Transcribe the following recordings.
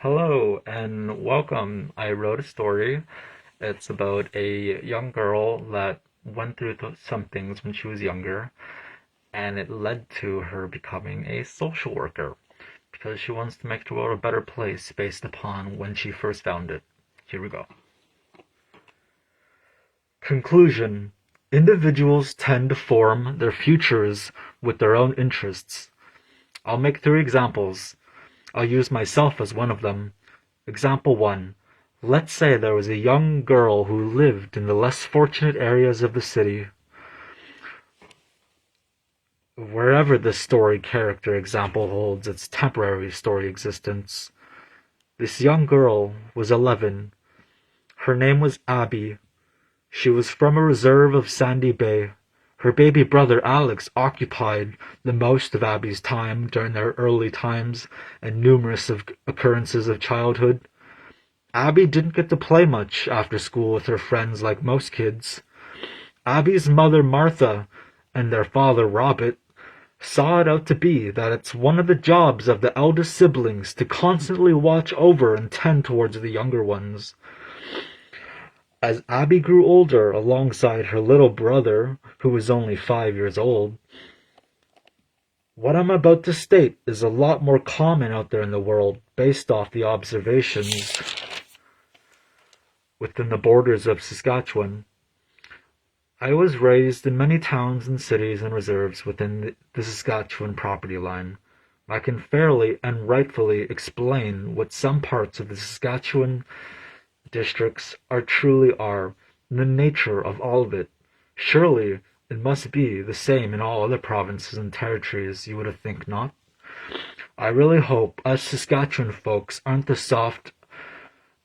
Hello and welcome. I wrote a story. It's about a young girl that went through some things when she was younger, and it led to her becoming a social worker because she wants to make the world a better place based upon when she first found it. Here we go. Conclusion. Individuals tend to form their futures with their own interests. I'll make three examples. I'll use myself as one of them. Example 1. Let's say there was a young girl who lived in the less fortunate areas of the city. Wherever this story character example holds its temporary story existence. This young girl was 11. Her name was Abby. She was from a reserve of Sandy Bay. Her baby brother Alex occupied the most of Abby's time during their early times and numerous occurrences of childhood. Abby didn't get to play much after school with her friends like most kids. Abby's mother Martha and their father Robert saw it out to be that it's one of the jobs of the eldest siblings to constantly watch over and tend towards the younger ones. As Abby grew older alongside her little brother, who was only 5 years old, what I'm about to state is a lot more common out there in the world based off the observations within the borders of Saskatchewan. I was raised in many towns and cities and reserves within the Saskatchewan property line. I can fairly and rightfully explain what some parts of the Saskatchewan districts truly are, and the nature of all of it. Surely it must be the same in all other provinces and territories, you would think not? I really hope us Saskatchewan folks aren't the soft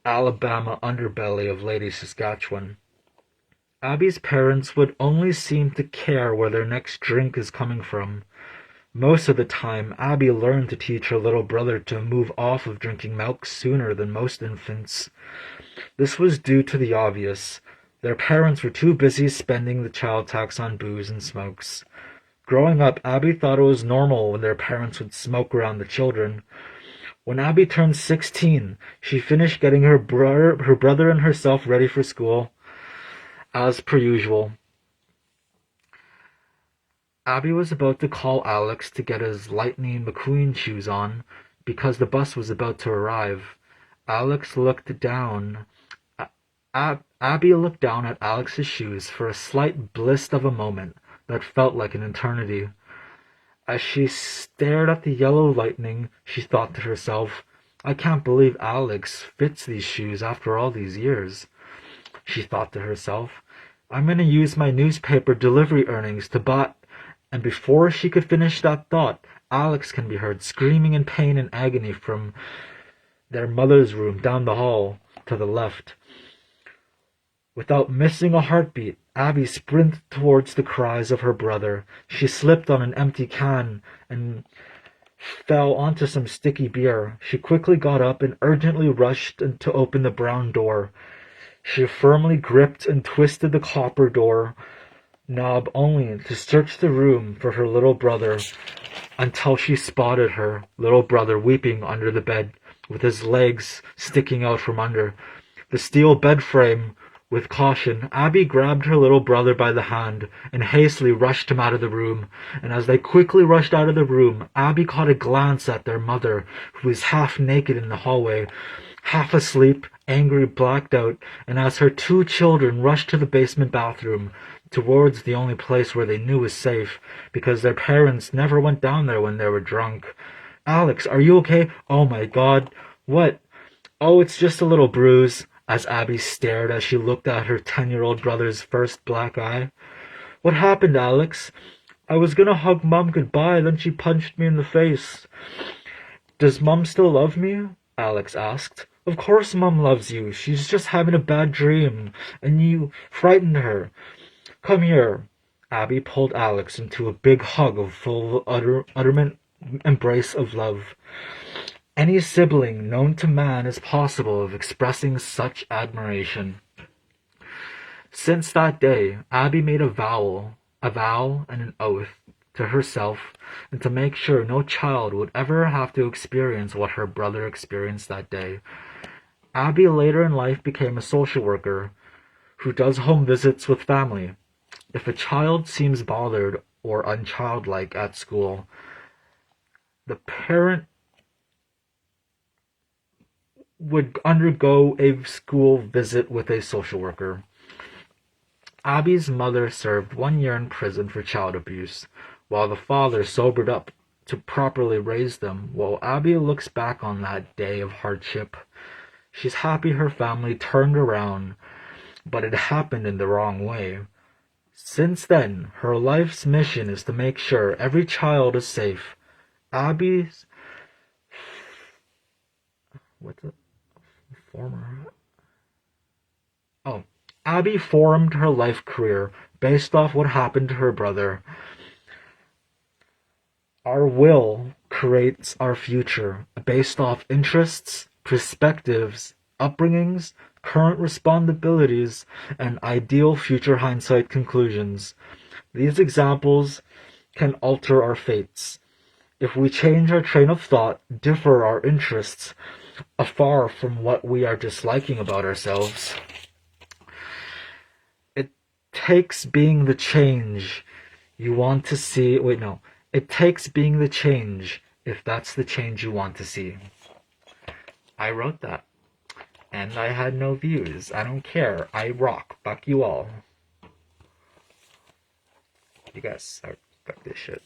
Alabama underbelly of Lady Saskatchewan. Abby's parents would only seem to care where their next drink is coming from. Most of the time, Abby learned to teach her little brother to move off of drinking milk sooner than most infants. This was due to the obvious. Their parents were too busy spending the child tax on booze and smokes. Growing up, Abby thought it was normal when their parents would smoke around the children. When Abby turned 16, she finished getting her brother and herself ready for school. As per usual, Abby was about to call Alex to get his Lightning McQueen shoes on because the bus was about to arrive. Alex looked down. Abby looked down at Alex's shoes for a slight bliss of a moment that felt like an eternity. As she stared at the yellow lightning, she thought to herself, I can't believe Alex fits these shoes after all these years. She thought to herself, I'm going to use my newspaper delivery earnings to buy... And before she could finish that thought, Alex can be heard screaming in pain and agony from their mother's room down the hall to the left. Without missing a heartbeat, Abby sprinted towards the cries of her brother. She slipped on an empty can and fell onto some sticky beer. She quickly got up and urgently rushed to open the brown door. She firmly gripped and twisted the copper door knob only to search the room for her little brother until she spotted her little brother weeping under the bed with his legs sticking out from under the steel bed frame. With caution, Abby grabbed her little brother by the hand and hastily rushed him out of the room. And as they quickly rushed out of the room, Abby caught a glance at their mother, who was half naked in the hallway, half asleep, angry, blacked out, and as her two children rushed to the basement bathroom, towards the only place where they knew was safe, because their parents never went down there when they were drunk. Alex, are you okay? Oh my God. What? Oh, it's just a little bruise. As Abby stared as she looked at her 10-year-old brother's first black eye. What happened, Alex? I was gonna hug Mom goodbye, then she punched me in the face. Does Mom still love me? Alex asked. Of course Mom loves you. She's just having a bad dream, and you frightened her. Come here. Abby pulled Alex into a big hug of full utterment embrace of love. Any sibling known to man is possible of expressing such admiration. Since that day, Abby made a vow and an oath to herself and to make sure no child would ever have to experience what her brother experienced that day. Abby later in life became a social worker who does home visits with family. If a child seems bothered or unchildlike at school, the parent would undergo a school visit with a social worker. Abby's mother served 1 year in prison for child abuse, while the father sobered up to properly raise them. While Abby looks back on that day of hardship, she's happy her family turned around, but it happened in the wrong way. Since then, her life's mission is to make sure every child is safe. Abby's what's it? Former Oh, Abby formed her life career based off what happened to her brother. Our will creates our future based off interests, perspectives, upbringings, current responsibilities, and ideal future hindsight conclusions. These examples can alter our fates. If we change our train of thought, differ our interests afar from what we are disliking about ourselves, it takes being the change you want to see. Wait, no. It takes being the change if that's the change you want to see. I wrote that. And I had no views. I don't care. I rock. Fuck you all. You guys fuck this shit.